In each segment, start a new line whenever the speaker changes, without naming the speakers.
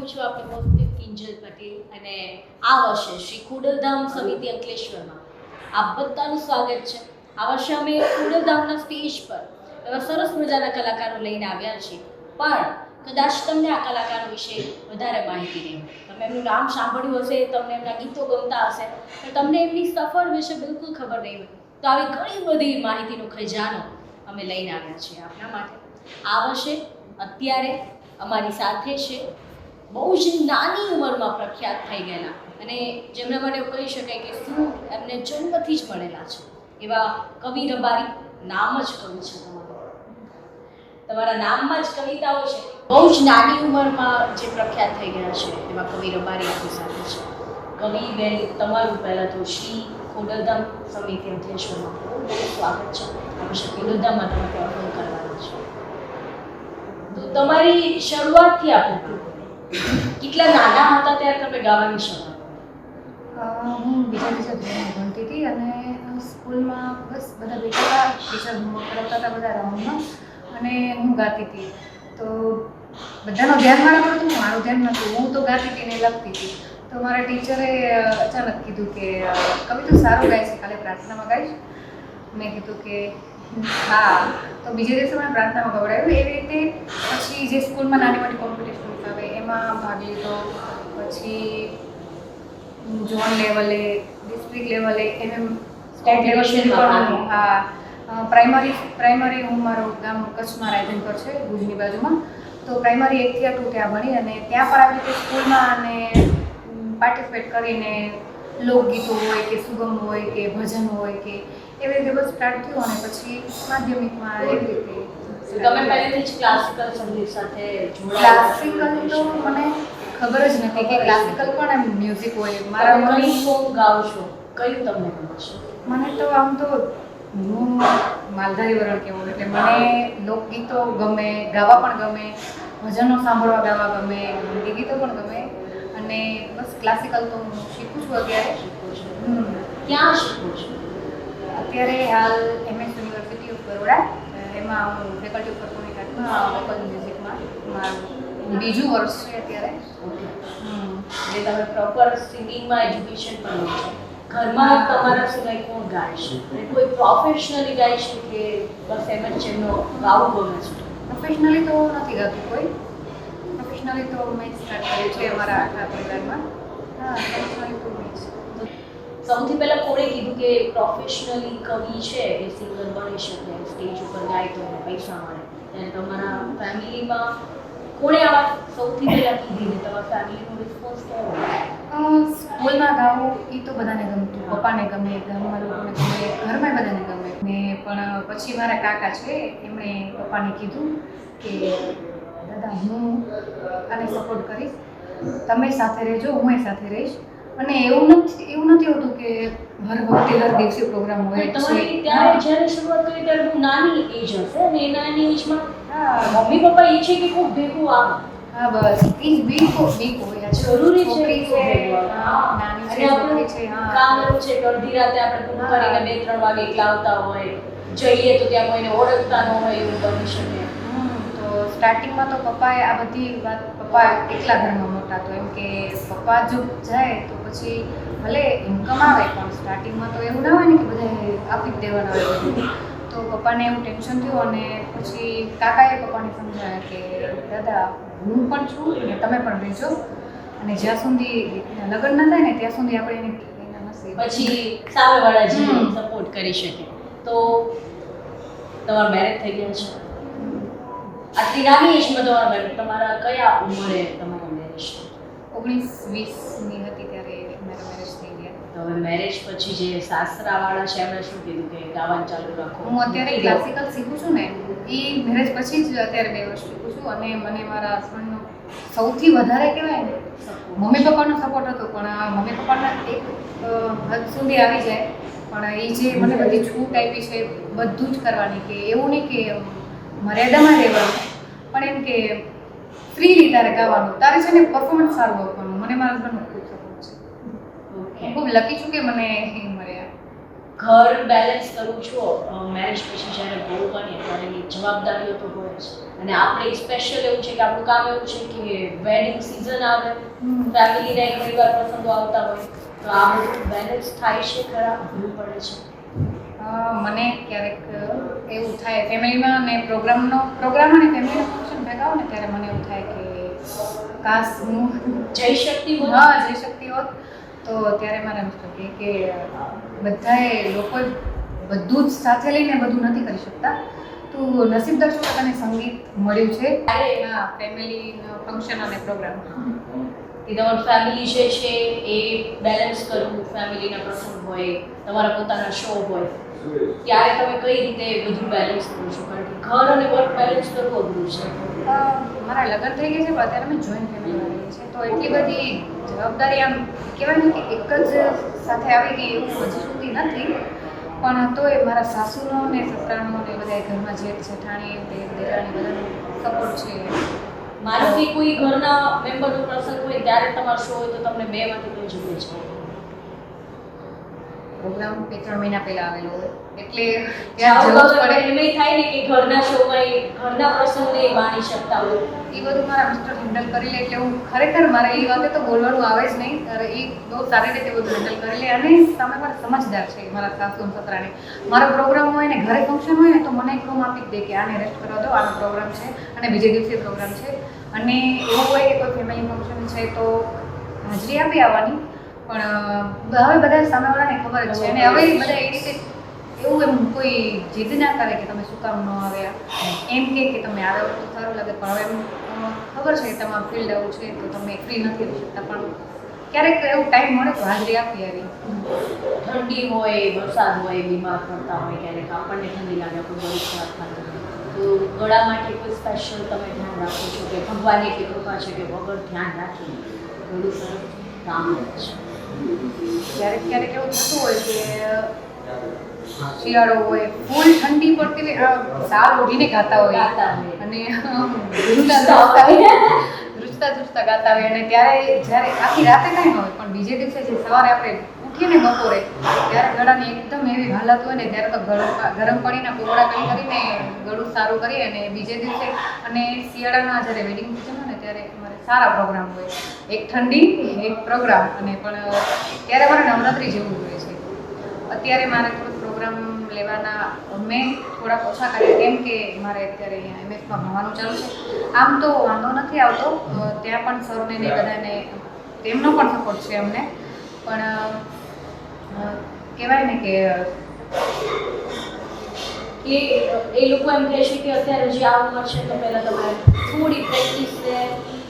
હું છું આપની હોસ્ટ કિંજલ પટેલ અને આ વર્ષે શ્રી ખોડલધામ સમિતિ અંકલેશ્વરમાં આપ બધાનું સ્વાગત છે. આ વર્ષે અમે ખોડલધામના સ્ટેજ પર એવા સરસ મજાના કલાકારો લઈને આવ્યા છીએ, પણ કદાચ તમને આ કલાકારો વિશે વધારે માહિતી નહીં હોય. તમે એમનું નામ સાંભળ્યું હશે, તમને એમના ગીતો ગમતા હશે, પણ તમને એમની સફર વિશે બિલકુલ ખબર નહીં હોય. તો આવી ઘણી બધી માહિતીનો ખજાનો અમે લઈને આવ્યા છીએ આપના માટે. આ વર્ષે અત્યારે અમારી સાથે છે બહુ જ નાની ઉંમરમાં પ્રખ્યાત થઈ ગયેલા અને જેમના માટે કહી શકાય કે શું એમને જન્મથી જ મળેલા છે એવા કવિ રબારી. નામ જ કવિ છે તમારા નામમાં જ કવિતાઓ છે. બહુ જ નાની ઉંમરમાં જે પ્રખ્યાત થઈ ગયા છે એવા કવિ રબારી આપણી સાથે છે. કવિ બેન, તમારું પહેલાં તો શ્રી ખોડલધામ સમિતિ અંકલેશ્વરમાં બહુ બહુ સ્વાગત છે. હંમેશા ખોડલધામમાં તમે પરફોર્મ કરવાના છો. તો તમારી શરૂઆતથી આપણે કેટલા નાના હતા ત્યારે તમે ગાવાની શરૂઆત?
હું બીજા ધોરણમાં ભણતી હતી અને સ્કૂલમાં બસ બધા બેઠા હતા, ટીચર હોમવર્ક કરાવતા હતા બધા રાઉન્ડમાં, અને હું ગાતી હતી. તો બધાનું ધ્યાન મારા પર હતું, મારું ધ્યાન નહોતું. હું તો ગાતી હતી ને લખતી હતી. તો મારા ટીચરે અચાનક કીધું કે કવિ તું સારું ગાય છે, કાલે પ્રાર્થનામાં ગાઈશ? મેં કીધું કે હા. તો બીજે દિવસે મને પ્રાર્થનામાં ગવડાવ્યું. એવી રીતે પછી જે સ્કૂલમાં નાની મોટી કોમ્પિટિશન્સ આવે એમાં ભાગ લીધો. પછી ઝોન લેવલે, ડિસ્ટ્રિક્ટ લેવલે, સ્ટેટ લેવલ સુધી પણ. હા, પ્રાઇમરી હું મારું ગામ કચ્છમાં રાયધનપર છે, ભુજની બાજુમાં. તો પ્રાઇમરી 1 થી 8 ત્યાં ભણી અને ત્યાં પણ આવી રીતે સ્કૂલમાં અને પાર્ટિસિપેટ કરીને લોકગીતો હોય કે સુગમ હોય કે ભજન હોય કે એવી રીતે બસ સ્ટાર્ટ થયું. અને પછી માધ્યમિકમાં એવી રીતે.
તમે પહેલેથી જ ક્લાસિકલ સંગીત સાથે
ક્લાસિકલ તો મને ખબર જ નથી કે ક્લાસિકલ પણ એમ મ્યુઝિક હોય. મારા મમ્મી
સોંગ ગાઓ છો, કયું તમને ગમે છે?
મને તો આમ તો હું માલધારી વરણ કહેવું, એટલે મને લોકગીતો ગમે, ગાવા પણ ગમે, ભજનો સાંભળવા ગાવા ગમે, હિન્દી ગીતો પણ ગમે. અને બસ ક્લાસિકલ તો હું શીખું છું અત્યારે.
ક્યાં શીખું છું?
અત્યારે હાલ MS યુનિવર્સિટી ઓફ બરોડા, એમાં હું ફેકલ્ટી ઓફ પરફોર્મિંગ આર્ટમાં વોકલ મ્યુઝિકમાં મારું બીજું વર્ષ છે અત્યારે.
એટલે તમે પ્રોપર સિંગિંગમાં એજ્યુકેશન પણ લો છો. ઘરમાં તમારા સિવાય કોણ ગાય છે? અને કોઈ પ્રોફેશનલી ગાય છે કે બસ એમ જ એમનો ગાવું ગમે છે?
પ્રોફેશનલી તો નથી ગાતું કોઈ. પ્રોફેશનલી તો મેં સ્ટાર્ટ કર્યું છે અમારા આખા પરિવારમાં. હા, પ્રોફેશનલી તો મેં જ.
સૌથી પહેલાં કોણે કીધું કે પ્રોફેશનલી કવિ છે એ સિંગર બની શકે, સ્ટેજ ઉપર ગાય તો એને પૈસા મળે? ત્યારે તમારા ફેમિલીમાં કોણે આ વાત સૌથી પહેલાં કીધી ને તમારા ફેમિલીનો રિસ્પોન્સ કેવો?
સ્કૂલમાં ગાવું એ તો બધાને ગમતું, પપ્પાને ગમે, ઘરમાં લોકોને ગમે, ઘરમાં બધાને ગમે. ને પણ પછી મારા કાકા છે એમણે પપ્પાને કીધું કે દાદા હું આને સપોર્ટ કરીશ, તમે સાથે રહેજો, હું એ સાથે રહીશ. અને એવું નથી હોતું કે હર વખતે હર દિવસે પ્રોગ્રામ હોય.
તમારી ત્યારે જ્યારે શરૂઆત કરી ત્યારે બહુ નાની એજ હશે અને એ નાની એજમાં મમ્મી પપ્પા ઈચ્છે કે ખૂબ ભેગું આવે.
હા, બસ એ જ બીક હોય.
જરૂરી છે
નાની છે, છોકરી છે.
કામ એવું છે કે અડધી રાતે આપણે પૂરું કરીને 2-3 વાગે એકલા આવતા હોય, જઈએ તો ત્યાં કોઈને ઓળખતા ન હોય એવું બની શકે.
તો સ્ટાર્ટિંગમાં તો પપ્પાએ આ બધી વાત, પપ્પા એકલા ઘરમાં મોટા, તો એમ કે પપ્પા જો જાય તો પછી ભલે ઇન્કમ આવે પણ સ્ટાર્ટિંગમાં તો એવું ના હોય ને કે બધાએ આપી જ દેવાના હોય બધું. તો પપ્પાને એવું ટેન્શન થયું અને પછી કાકાએ પપ્પાને સમજાવ્યા કે દાદા હું પણ છું અને તમે પણ રહેજો, અને જ્યાં સુધી લગ્ન ના થાય ને ત્યાં સુધી આપણે એને
પછી સામેવાળા જે સપોર્ટ કરી શકે. તો તમારા મેરેજ થઈ ગયા છે? આટલી નાની એજમાં તમારા મેરેજ, તમારા કયા ઉંમરે તમારા મેરેજ?
19-20ની હતી ત્યારે મારા મેરેજ થઈ ગયા.
તો હવે મેરેજ પછી જે સાસરાવાળા છે એમણે શું કીધું કે ગાવાનું ચાલુ રાખો?
હું અત્યારે ક્લાસિકલ શીખું છું ને, એ મેરેજ પછી જ અત્યારે 2 વર્ષ શીખું છું. અને મને મારા હસબન્ડનો સૌથી વધારે કહેવાય ને મમ્મી પપ્પાનો સપોર્ટ હતો, પણ મમ્મી પપ્પાના એક હદ સુધી આવી જાય, પણ એ જે મને બધી છૂટ આપી છે બધું જ કરવાની, કે એવું નહીં કે મર્યાદામાં રહેવાનું, પણ એમ કે ફ્રીલી તારે ગાવાનું, તારે છે ને પરફોર્મન્સ સારું આપવાનું. મને મારા હસબન્ડનો ખૂબ સપોર્ટ છે. ખૂબ લકી છું કે મને એ મળ્યા.
ઘર બેલેન્સ કરવું છો મેરેજ પછી જ્યારે બહુ બને ત્યારે એની જવાબદારીઓ તો હોય જ અને આપણે સ્પેશિયલ એવું છે કે આપણું કામ એવું છે કે વેડિંગ સિઝન આવે ફેમિલીને ઘણી વાર પ્રસંગો આવતા હોય તો આ બધું બેલેન્સ થાય છે ખરા અઘરું પડે છે
મને ક્યારેક એવું થાય ફેમિલીમાં ને પ્રોગ્રામ અને ફેમિલીનો ફંક્શન ભેગા હોય ને ત્યારે મને એવું થાય કે કાશ હું
જઈ શકતી હોય
હા જઈ શકતી હોત તો ત્યારે મારા મિસ્ટર કે બધાએ લોકોએ બધું જ સાથે લઈને બધું નથી કરી શકતા તું નસીબદાર છો કે તને સંગીત મળ્યું છે હા ફેમિલીનો ફંક્શન અને પ્રોગ્રામ
કે તમારું ફેમિલી જે છે એ બેલેન્સ કરવું ફેમિલીના પ્રસંગ હોય તમારા પોતાના શો હોય ત્યારે તમે કઈ રીતે બધું બેલેન્સ કરો છો કારણ કે ઘર અને વર્ક બેલેન્સ કરવું અઘરું છે
મારા લગ્ન થઈ ગયા છે પણ અત્યારે અમે જોઈન્ટ ફેમિલીમાં રહીએ છીએ તો એટલી બધી જવાબદારી આમ કહેવાય ને કે એક જ સાથે આવી ગઈ એવું હજી સુધી નથી પણ તોય મારા સાસુનો ને સસરાનો ને બધા ઘરમાં જેઠ જેઠાણી દેરાણી બધાનો સપોર્ટ છે
માનો કે કોઈ ઘરના મેમ્બરનો પ્રસંગ હોય ત્યારે તમારો શો હોય તો તમને બેમાંથી કોઈ જોઈએ છે
પ્રોગ્રામ 2-3 મહિના પહેલા આવેલો હોય એટલે
ત્યાં
ત્યાં જવું જ પડે
એમ થાય ને કે ઘરના શોમાં ઘરના પ્રસંગને માણી શકતા હોય
એ બધું મારા મિસ્ટર હેન્ડલ કરી લે એટલે હું ખરેખર મારે એ વાતે તો બોલવાનું આવે જ નહીં અરે એ બહુ સારી રીતે બધું હેન્ડલ કરી લે અને સામે મારા સમજદાર છે મારા સાસુ અને સસરાને મારો પ્રોગ્રામ હોય ને ઘરે ફંક્શન હોય ને તો મને એક રૂમ આપી જ દે કે આને રેસ્ટ કરવા દો આનો પ્રોગ્રામ છે અને બીજે દિવસે પ્રોગ્રામ છે અને એવું હોય કે કોઈ ફેમિલી ફંક્શન છે તો હાજરી આપી આવવાની પણ હવે બધા સામેવાળાને ખબર જ છે અને હવે બધા એ રીતે એવું એમ કોઈ જીદ ના કરે કે તમે શું કામ ન આવ્યા એમ કે તમે આવ્યા તો સારું લાગે પણ હવે એમ ખબર છે કે તમારું ફિલ્ડ આવું છે તો તમે ફ્રી નથી રહી શકતા પણ ક્યારેક એવું ટાઈમ મળે તો હાજરી આપી આવી
ઠંડી હોય વરસાદ હોય બીમાર પડતા હોય ક્યારેક આપણને ઠંડી લાગે કોઈ બહુ ખરાબ થતું હોય તો ગળા માટે કોઈ સ્પેશિયલ તમે ધ્યાન રાખો છો કે ભગવાનની એટલી કૃપા છે કે વગર ધ્યાન રાખીને ઘણું સરસ કામ કરે છે
ક્યારેક એવું થતું હોય કે શિયાળો હોય ફૂલ ઠંડી પડતી હોય સાર ઓઢીને ગાતા હોય અને ધ્રુજતા ગાતા હોય અને જ્યારે આખી રાતે કાંઈ ન હોય પણ બીજે દિવસે જે સવારે આપણે ઉઠીને બપોરે ત્યારે ગળાની એકદમ એવી હાલત હોય ને ત્યારે તો ગરમ પાણીના કોગળા કરીને ગળું સારું કરી અને બીજે દિવસે અને શિયાળાના જ્યારે વેડિંગ સિઝન હોય ને ત્યારે અમારે સારા પ્રોગ્રામ હોય એક ઠંડી એક પ્રોગ્રામ અને પણ ત્યારે મારે નવરાત્રિ જેવું હોય છે અત્યારે મારે થોડુંક પ્રોગ્રામ લેવાના મેં થોડાક ઓછા કર્યા કેમ કે મારે અત્યારે અહીંયા એમએસમાં ભણવાનું ચાલુ છે આમ તો વાંધો નથી આવતો ત્યાં પણ સરને ને બધાને તેમનો પણ સપોર્ટ છે અમને પણ કહેવાય ને કે
એ લોકો એમ કહે છે કે અત્યારે જે આ ઉંમર છે તો પહેલાં તમારે થોડી પ્રેક્ટિસને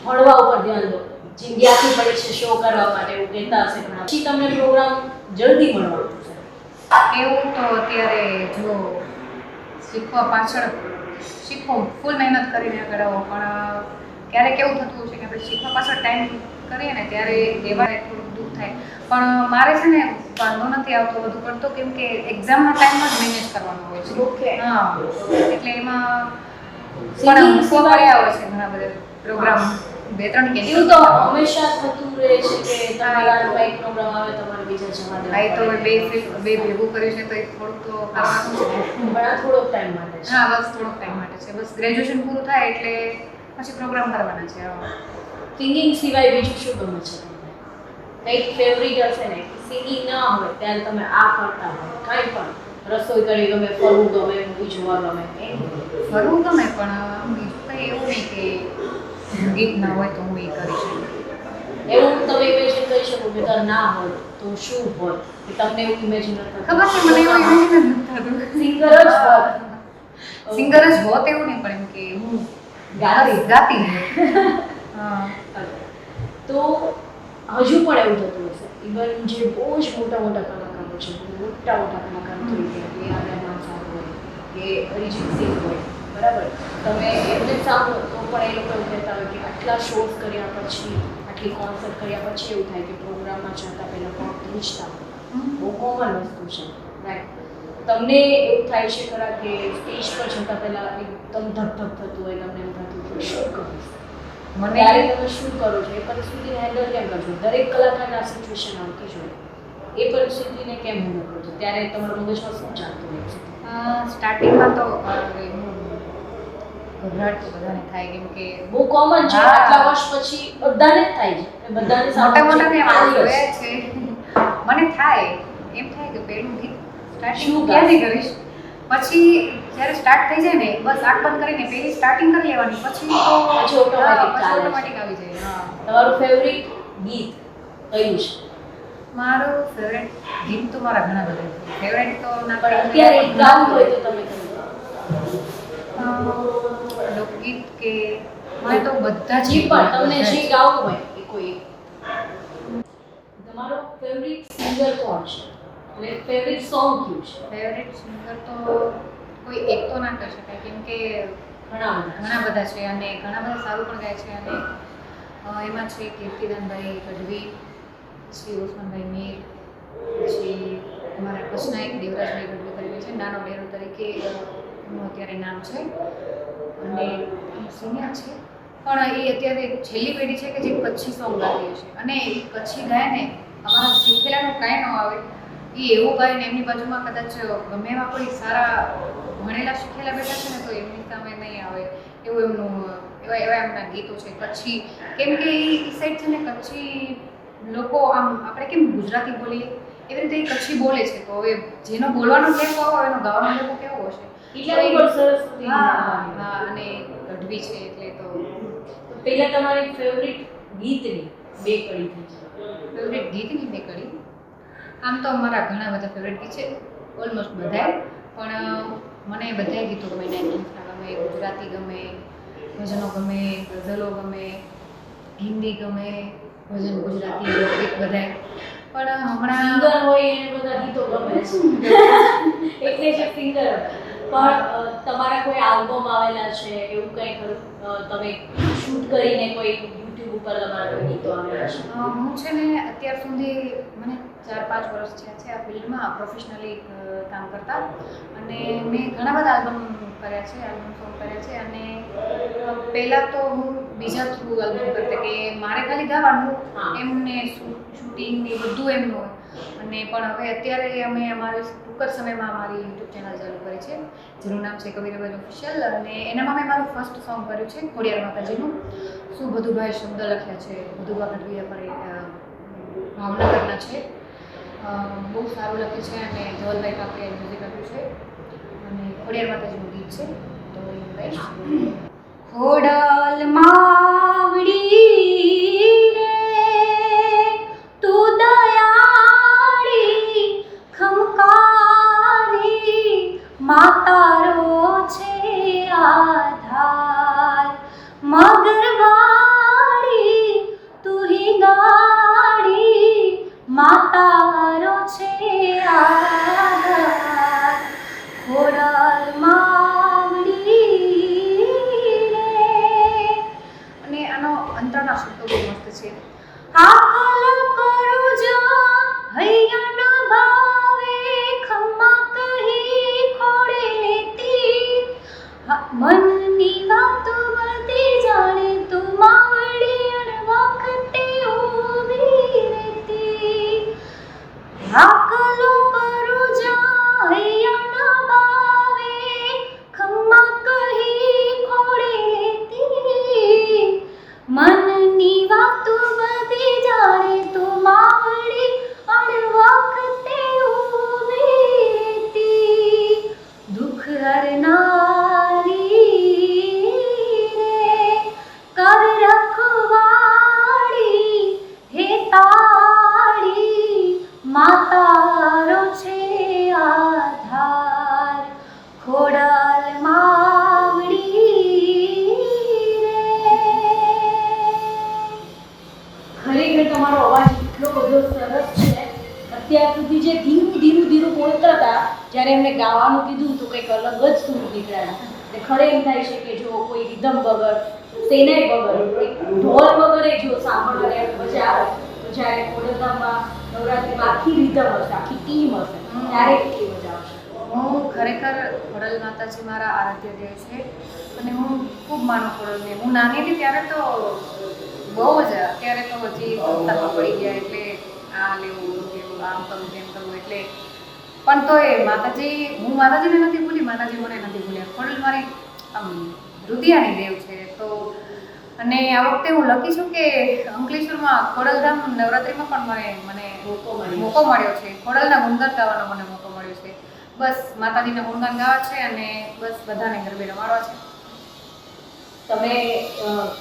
ભણવા ઉપર ધ્યાન દો જિંદગી આખી પડે છે શો કરવા માટે એવું કહેતા હશે ઘણા પછી તમને પ્રોગ્રામ જલ્દી મળવાનું છે
એવું તો અત્યારે જો શીખવા પાછળ ફૂલ મહેનત કરીને આગળ આવો પણ ક્યારેક એવું થતું છે કે આપણે શીખવા પાછળ ટાઈમ કરીએ ને ત્યારે એવાય થોડુંક દુઃખ થાય પણ મારે છે ને વાંધો નથી આવતો વધુ પડતો કેમ કે એક્ઝામના ટાઈમમાં જ મેનેજ કરવાનું હોય છે
ઓકે
હા એટલે એમાં પણ મૂકવા પડ્યા હોય છે ઘણા બધા પ્રોગ્રામ 2-3
એવું તો હંમેશા થતું રહે છે કે તમારા એક પ્રોગ્રામ આવે તમારે બીજા જવા દેવા
આ તો બે ભેગું કર્યું છે તો એ થોડુંક તો કરવાનું છે
પણ આ થોડોક ટાઈમ માટે છે
હા બસ થોડોક ટાઈમ માટે છે બસ ગ્રેજ્યુએશન પૂરું થાય એટલે પછી પ્રોગ્રામ કરવાના છે
સિંગિંગ સિવાય બીજું શું ગમે છે તમને કંઈક ફેવરિટ હશે ને સિંગિંગ ના હોય ત્યારે તમે આ કરતા હોય કાંઈ પણ રસોઈ કરી ગમે ફરવું ગમે મૂવી જોવા ગમે
ફરવું ગમે પણ બીજું કંઈ એવું નહીં કે ગીત ના હોય તો હું એ કરી શકું
એવું તમે ઇમેજિન કરી શકો કે તાર ના હોય તો શું હોય કે તમને એવું ઇમેજિન
ખબર છે મને એવું ઇમેજિન નથી થતું
સિંગર જ હોત
સિંગર જ હોત એવું નહીં પણ એમ કે હું ગાતી હા
તો હજુ પણ એવું થતું હશે ઇવન જે બહુ જ મોટા કલાકારો છે મોટા કલાકારો તરીકે કે આર્યમાન સાહેબ હોય કે અરિજીત સિંહ હોય બરાબર તમે એમને સાંભળો તો પણ એ લોકો એવું કહેતા હોય કે આટલા શોઝ કર્યા પછી આટલી કોન્સર્ટ કર્યા પછી એવું થાય કે પ્રોગ્રામમાં જતા પહેલાં પગ ધ્રુજતા બહુ કોમન વસ્તુ છે રાઈટ તમને એવું થાય છે ખરા કે સ્ટેજ પર જતા પહેલાં એકદમ ધક થતું હોય તમને એવું થતું કે શું કરું
મને
ત્યારે તમે શું કરો છો એ પરિસ્થિતિને હેન્ડલ કેમ કરશો દરેક કલાકારના સિચ્યુએશન આવતી જ હોય એ પરિસ્થિતિને કેમ હેન્ડલ કરો છો? ત્યારે તમારા મગજમાં શું ચાલતું હોય છે?
સ્ટાર્ટિંગમાં તો ગભરાટ તો બધાને થાય કેમ કે
બહુ કોમન છે,
હા.
આટલા વર્ષ પછી બધાને જ થાય છે, બધાને
મોટા મોટાને આપણે
સામે
જોયા છે. મને થાય એમ થાય કે પહેલું ગીત સ્ટાર્ટિંગ
શું
ક્યાંથી કરીશ, પછી જ્યારે સ્ટાર્ટ થઈ જાય ને બસ આંખ બંધ કરીને પહેલી સ્ટાર્ટિંગ કરી લેવાની, પછી તો
પછી automatic ચાલે છે.
ઓટોમેટિક આવી જાય. હા,
તમારું ફેવરિટ ગીત કયું છે?
મારું ફેવરેટ ગીત તો મારા ઘણા બધા છે. ફેવરેટ તો ના
પણ
કહી
અત્યારે એક
શકાય,
ગાવું હોય તો તમે કહો.
લોકગીત કે મને તો બધા જ
જે પણ તમને
બધા જ.
જે ગાવું હોય એ કોઈ એક. તમારો ફેવરિટ સિંગર કોણ છે અને ફેવરિટ સોંગ કયું છે?
ફેવરેટ સિંગર તો કોઈ એક તો ના કહી શકાય કેમ કે
ઘણા
ઘણા બધા છે અને ઘણા બધા સારું પણ ગાય છે. અને એમાં છે કીર્તિદાનભાઈ ગઢવી, પછી ઓસમાનભાઈ મીર, પછી અમારા કચ્છના એક દેવરાજભાઈ ગઢવી કરીને છે, નાનો ડેરો તરીકે એમનું અત્યારે નામ છે, અને સિનિયર છે પણ એ અત્યારે છેલ્લી પેઢી છે કે જે કચ્છી સોંગ ગાતી હશે, અને એ કચ્છી ગાય ને અમારા શીખેલાનું કાંઈ ન આવે, એ એવું ગાય ને એમની બાજુમાં કદાચ ગમે એવા કોઈ સારા ભણેલા શીખેલા બેઠા છે ને તો એમની સામે નહીં આવે એવું એમનું એવા એમના ગીતો છે કચ્છી. કેમ કે એ સાઈડ છે ને કચ્છી લોકો આમ આપણે કેમ ગુજરાતી બોલીએ એવી રીતે એ કચ્છી બોલે છે, તો હવે જેનો બોલવાનો ટેકો હોય એનો ગાવાનો ટેકો કેવો હશે.
એટલાની પણ સરસ હતી.
હા હા, અને ગઢવી છે એટલે તો
પહેલા તમારી ફેવરિટ ગીતની બે કડી થઈ છે.
ફેવરેટ ગીતની મેં કરી, આમ તો મારા ઘણા બધા ફેવરેટ ગીત છે, ઓલમોસ્ટ બધાય, પણ મને બધાય ગીતો ગમે. 90sના ગમે, ગુજરાતી ગમે, ભજનો ગમે, ગઝલો ગમે, હિન્દી ગમે, ભજન ગુજરાતી લોકગીત બધાય. પણ હમણાં
સિંગર હોય એને બધા ગીતો ગમે છે એટલે જે સિંગર. પણ તમારા કોઈ આલ્બમ આવેલા છે એવું કંઈ ખરું? તમે શૂટ કરીને કોઈ યુટ્યુબ ઉપર તમારા કોઈ ગીતો આવેલા છે?
હું છે ને અત્યાર સુધી મને 4-5 વર્ષ થયા છે આ ફિલ્ડમાં પ્રોફેશનલી કામ કરતા, અને મેં ઘણા બધા આલ્બમ કર્યા છે, આલ્બમ સોંગ કર્યા છે. અને પહેલાં તો હું બીજા થ્રુ આલ્બમ કરતી કે મારે ખાલી ગાવાનું, એમને શૂટિંગ ને બધું એમનું હોય. અને પણ હવે અત્યારે અમે અમારી ટૂંક જ સમયમાં અમારી યુટ્યુબ ચેનલ ચાલુ કરી છે જેનું નામ છે કવિરાબેન ઓફિશિયલ, અને એનામાં મેં મારું ફર્સ્ટ સોંગ કર્યું છે ખોડિયાર માતાજીનું. શું બધુભાઈ શબ્દ લખ્યા છે, બધુભા ગઢવી અમારી ભાવનગરના છે, બહુ સારું લખ્યું છે, અને ધવલભાઈ કાકડિયાએ મ્યુઝિક આપ્યું છે, અને ખોડિયાર માતાજીનું ગીત છે તો એ ગાઈશ. ખોડલ માવડી રે તું દયાળી ખમકારી માતારો છે આધાર, મગરવાડી તુહી ગાડી માતારો છે આધાર, ખોડલ માવડી રે. અને આનો અંતરના શબ્દો બહુ મસ્ત છે. હાકલ કરું જા હૈયા ન ભાવે ખમ્મા કહી ખોડે લેતી, મનની વાતો બધી જાણે તું માવડી અણ વખતે ઊભી રહેતી, હાકલો કરું જા હૈયા ન ભાવે ખમ્મા કહી ખોડે લેતી, મનની વાતો બધી જાણે તું માવડી અણ વખતે ઊભી રહેતી, દુઃખ હરનારી રે કર રખવાડી હે તાળી માતારો છે આધાર, ખોડલ માવડી રે.
ખરેખર તમારો અવાજ એટલો બધો સરસ છે. અત્યાર સુધી જે ધીરું બોલતા હતા, જ્યારે એમને ગાવાનું કીધું તો કંઈક અલગ જ સૂર નીકળ્યા. એટલે ખરે એમ થાય છે કે જો કોઈ રિધમ વગર, સેનાઈ વગર, કોઈ ઢોલ વગર જો સાંભળવાની એમ મજા આવે, તો જ્યારે ખોડલધામમાં નવરાત્રિમાં આખી રિધમ હશે, આખી ટીમ હશે, ત્યારે કેટલી મજા આવશે.
હું ખરેખર ખોડલ માતાજી મારા આરાધ્ય દેવ છે, અને હું ખૂબ માનું ખોડલને. હું નાની હતી ત્યારે તો બહુ જ, અત્યારે તો હજી સંસ્થામાં પડી ગયા એટલે આ લેવું લેવું આમ કરવું તેમ કરવું એટલે પણ તોય હું માતાજીને નથી ભૂલી, માતાજી મને નથી ભૂલ્યા. ખોડલ મારી આમ રુદિયાની દેવ છે. તો અને આ વખતે હું લખી છું કે અંકલેશ્વરમાં ખોડલધામ નવરાત્રિમાં પણ મને મોકો મળ્યો છે. ખોડલના ગુણગાન ગાવાનો મને મોકો મળ્યો છે. બસ માતાજીના ગુણગાન ગાવા છે અને બસ બધાને ગરબે રમાડવા છે.
તમે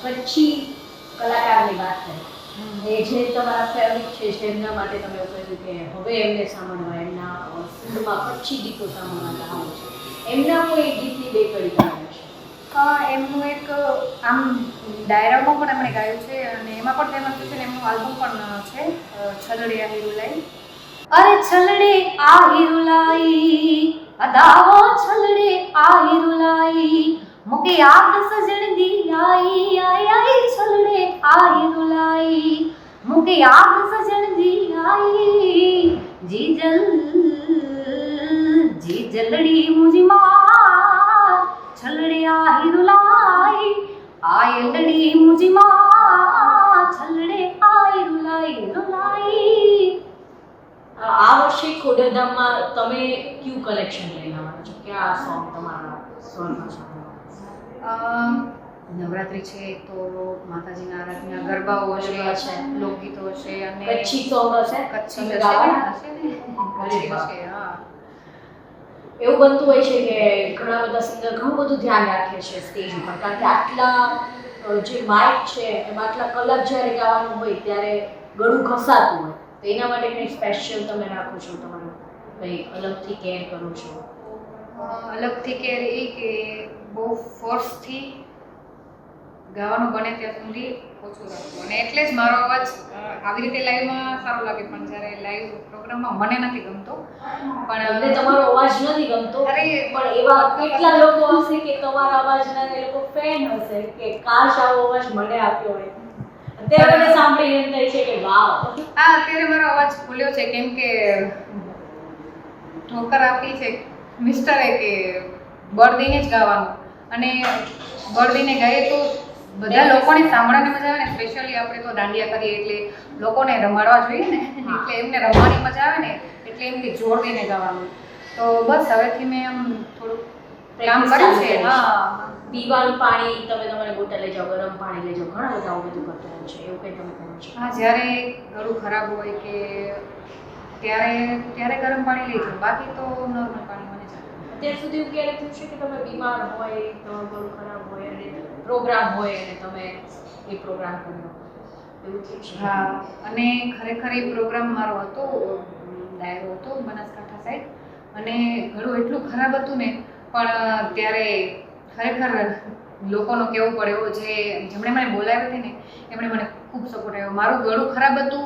કચ્છી કલાકારની વાત કરી, એ જે તમારા ફેવરિટ છે જેમના માટે તમે એવું કહ્યું કે હવે એમને સાંભળવા, એમના સુરમાં કચ્છી ગીતો સાંભળવા ગાવું છે, એમના કોઈ ગીતની બે કડી ગાયા છે?
એમનું એક આમ ડાયરામાં પણ એમણે ગાયું છે અને એમાં પણ ફેમસ છે ને એમનું આલ્બમ પણ છે છલડે આ હીરુલાઈ. અરે છલડે આ હીરુલાઈ અદાવો છલડે આ હીરુલાઈ મુકે યાદ સજણ દી આઈ આઈ આઈ છલડે આ હીરુલાઈ મુકે યાદ સજણ દી આઈ જી જલડી મુજી માં છલડે આ હીરુલાઈ આયલડી મુજી માં છલડે આ હીરુલાઈ.
આ વર્ષે ખોડલધામમાં તમે કયું કલેક્શન લઈને આવવાના છો? કયા સોંગ તમારા સ્વરમાં સાંભળવા?
નવરાત્રિ છે તો માતાજીના આરાધના ગરબાઓ
ગરબા
છે,
છે,
લોકગીતો છે અને
કચ્છી સોંગ હશે?
કચ્છી
તમે
હશે
ગાવાના?
ને, કચ્છી હશે. હા,
એવું બનતું હોય છે કે ઘણા બધા સિંગર ઘણું બધું ધ્યાન રાખે છે સ્ટેજ ઉપર, કારણ કે આટલા જે માઇક છે એમાં આટલા કલાક જ્યારે ગાવાનું હોય ત્યારે ગળું ઘસાતું હોય, તો એના માટે કંઈ સ્પેશિયલ તમે રાખો છો, તમારું કંઈ અલગથી કેર કરો છો?
અલગથી કે એ કે બહુ ફોર્સથી ગાવાનું બને ત્યાં સુધી ઓછું રાખવું અને એટલે જ મારો અવાજ આવી રીતે લાઈવમાં સારો લાગે પણ જ્યારે લાઈવ પ્રોગ્રામમાં મને નથી ગમતો.
પણ અમને તમારો અવાજ નથી ગમતો,
અરે
પણ એવા કેટલા લોકો હશે કે તમારા અવાજના એ લોકો ફેન હશે કે કાશ આવો અવાજ મને આપ્યો હોય. અત્યારે મને સાંભળીને એમ થાય છે કે વાવ.
હા, અત્યારે મારો અવાજ ખુલ્યો છે કેમ કે ઠોકર આપી છે મિસ્ટરે કે બળ દઈને જ ગાવાનું અને બળ દઈને ગાઈએ તો બધા લોકોને સાંભળવાની મજા આવે ને. સ્પેશિયલી આપણે તો દાંડિયા કરીએ એટલે લોકોને રમાડવા જોઈએ ને, એટલે એમને રમવાની મજા આવે ને એટલે એમ કે જોર દઈને ગાવાનું. તો બસ હવેથી મેં આમ થોડુંક કામ કર્યું છે. હા,
પીવાનું પાણી તમે તમારે બોટલ લઈ જાઓ, ગરમ પાણી લઈ જાઓ, ઘણા બધા આવું બધું કરતા હોય છે, એવું કંઈ તમે કરો છો?
હા, જ્યારે ગળું ખરાબ હોય કે ત્યારે ગરમ પાણી લઈ જાઉં, બાકી તો નોર્મલ પાણી મને ચાલે.
અત્યાર સુધી એવું ક્યારે થયું છે કે તમે બીમાર હોય, તમારું ગળું ખરાબ હોય અને પ્રોગ્રામ હોય અને તમે એ પ્રોગ્રામ કર્યો, એવું થયું છે?
હા, અને ખરેખર એ પ્રોગ્રામ મારો હતો, ડાયરો હતો બનાસકાંઠા સાઈડ અને ઘણું એટલું ખરાબ હતું ને પણ ત્યારે ખરેખર લોકોનો કહેવું પડે એવો જેમણે મને બોલાવી હતી ને એમણે મને ખૂબ સપોર્ટ આવ્યો. મારું ગળું ખરાબ હતું,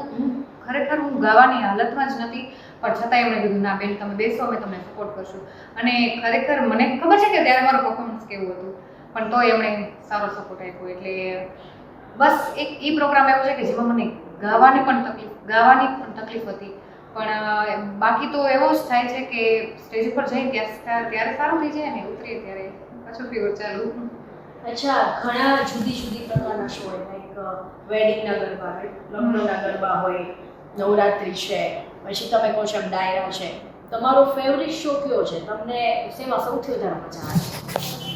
ખરેખર હું ગાવાની હાલતમાં જ નથી પણ છતાં એમણે કીધું ના બેન તમે બેસો, અમે તમને સપોર્ટ કરશું. અને ખરેખર મને ખબર છે કે ત્યારે મારું પરફોર્મન્સ કેવું હતું પણ તોય એમણે સારો સપોર્ટ આપ્યો. એટલે બસ એક એ પ્રોગ્રામ એવો છે કે જેમાં મને ગાવાની પણ તકલીફ હતી પણ બાકી તો એવો જ થાય છે કે સ્ટેજ ઉપર જઈએ ત્યારે સારું થઈ જાય ને ઉતરીએ ત્યારે પાછું ફીવર ચાલુ.
અચ્છા, ઘણા જુદી જુદી પ્રકારના શો હોય, લાઈક વેડિંગના ગરબા, લગ્નના ગરબા હોય, નવરાત્રિ છે, પછી તમે કહો છો ડાયરા છે. તમારો ફેવરિટ શો કયો છે? તમને શેમાં સૌથી વધારે મજા આવે છે?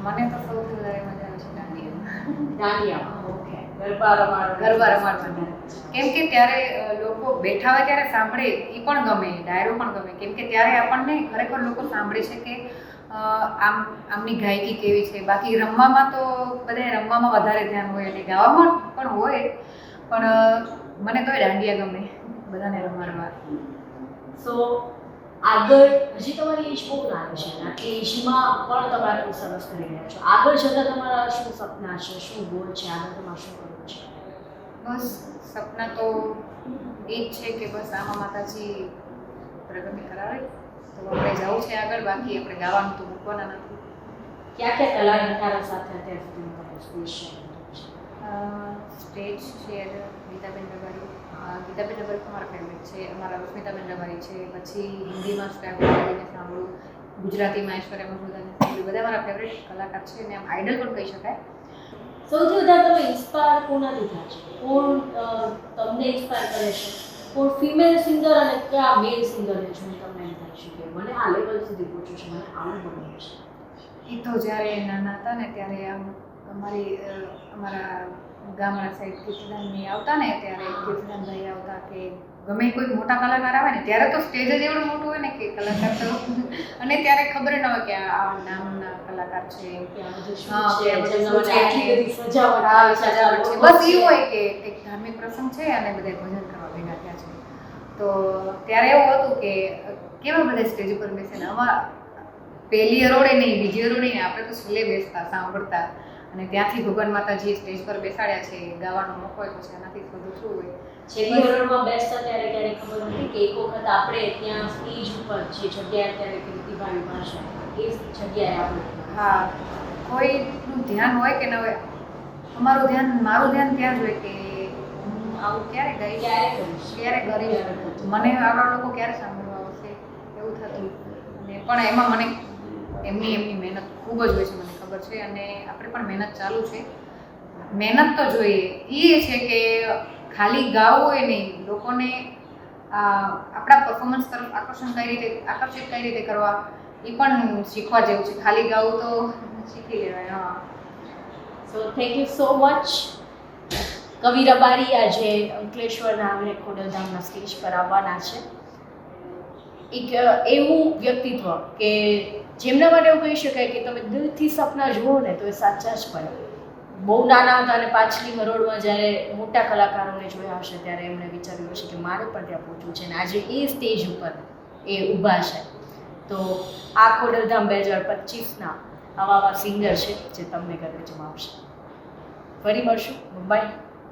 મને તો સૌથી વધારે મજા આવે છે
દાંડિયામાં. ઓકે, ગરબા રમાડવા.
કેમ કે ત્યારે લોકો બેઠા હોય ત્યારે સાંભળે એ પણ ગમે, ડાયરો પણ ગમે કેમ કે ત્યારે આપણને ખરેખર લોકો સાંભળે છે કે આમની ગાયકી કેવી છે. બાકી રમવામાં તો બધાએ રમવામાં વધારે ધ્યાન હોય અને ગાવામાં પણ હોય પણ મને તો દાંડિયા ગમે બધાને રમાડવા.
સો આગળ હજી તમારી એજ બહુ નાની છે, આટલી એજમાં પણ તમે આટલું સરસ કરી રહ્યા છો. આગળ જતાં તમારા શું સપના છે, શું ગોલ છે, આગળ તમારે શું કરવું છે?
બસ સપના તો એ જ છે કે બસ આમાં માતાજી પ્રગતિ કરાવે તો આપણે જવું છે આગળ, બાકી આપણે ગાવાનું તો મૂકવાના નથી.
ક્યાં ક્યાં કલાકારો સાથે અત્યાર સુધી તમારો સ્ટેજ
સ્ટેજ છે ગીતાબેન રબારી. ગીતાબેન રબારી અમારા ફેવરેટ છે, અમારા રશ્મિતાબેન રબારી છે, પછી હિન્દીમાં સ્ટાર્ટ સાંભળું, ગુજરાતીમાં ઐશ્વર્યા મધુદાને સાંભળ્યું, બધા મારા ફેવરેટ કલાકાર છે અને આમ આઈડલ પણ કહી શકાય.
સૌથી વધારે તમે ઇન્સ્પાયર કોનાથી થાય છે? કોણ તમને ઇન્સ્પાયર કરે છે? ફોર ફિમેલ સિંગર અને કયા મેલ સિંગરને જોઈને તમને એમ થાય છે કે મને આ લેવલ સુધી પહોંચવું છે, મને આવું બનવું છે?
એ તો જ્યારે નાના હતા ને ત્યારે આમ અમારા ગામડા સાઈડ કીર્તિદાનભાઈ આવતા ને ત્યારે કીર્તિદાનભાઈ આવતા કે ગમે કોઈ મોટા કલાકાર આવે ને ત્યારે તો સ્ટેજ જ એવડું મોટું હોય ને કે કલાકાર તો અને ત્યારે ખબર ન હોય કે આ નામના કલાકાર છે
કે આ બધું શું
હા,
છે,
કે આ બધું
જેમના
શું
માટે
છે.
આટલી બધી સજાવટ
હા,
આવે છે,
સજાવટ છે. બસ એવું હોય કે એક ધાર્મિક પ્રસંગ છે અને બધા ભજન કરવા ભેગા થયા છે. તો ત્યારે એવું હતું કે કેવા બધા સ્ટેજ ઉપર બેસે ને અમારા પહેલી હરોળે નહીં, બીજી હરોળે નહીં, આપણે તો છેલ્લે બેસતા સાંભળતા અને ત્યાંથી ભગવાન માતાજી સ્ટેજ પર બેસાડ્યા છે, ગાવાનો મોકો આપ્યો છે, એનાથી બધું શું હોય.
છેલ્લી હરોળમાં બેસતા ત્યારે ક્યારે ખબર હતી કે એક વખત આપણે ત્યાં સ્ટેજ ઉપર જે જગ્યાએ અત્યારે કીર્તિભાઈ ઉભા છે એ જગ્યાએ આપણે
હા, કોઈનું ધ્યાન હોય કે ન હોય, મારું ધ્યાન ત્યાં જ હોય કે હું આવું ક્યારે ગઈ,
ક્યારે કરીશ,
ક્યારે કરીશ, મને આપણા લોકો ક્યારે સાંભળવા આવશે એવું થતું. અને પણ એમાં મને એમની મહેનત ખૂબ જ હોય છે, મને ખબર છે. અને આપણે પણ મહેનત ચાલુ છે. મહેનત તો જોઈએ એ છે કે ખાલી ગાવું હોય નહીં, લોકોને આપણા પરફોર્મન્સ તરફ આકર્ષિત કઈ રીતે કરવા એ પણ શીખવા જેવું છે. ખાલી ગાવું તો શીખી લેવાય. હા.
So thank you so much. કવિ રબારી આજે અંકલેશ્વરના આંગણે ખોડલધામના સ્ટેજ પર આવવાના છે. એક એવું વ્યક્તિત્વ કે જેમના માટે એવું કહી શકાય કે તમે દિલથી સપના જુઓ ને તો એ સાચા જ પડે. બહુ નાના હતા અને પાછલી હરોળમાં જ્યારે મોટા કલાકારોને જોયા હશે ત્યારે એમણે વિચાર્યું હશે કે મારે પણ ત્યાં પહોંચવું છે, અને આજે એ સ્ટેજ ઉપર એ ઊભા છે. તો આ ખોડલધામ 2025ના આવા સિંગર છે જે તમને ગર્વ જમાવશે. ફરી મળશું. બાય.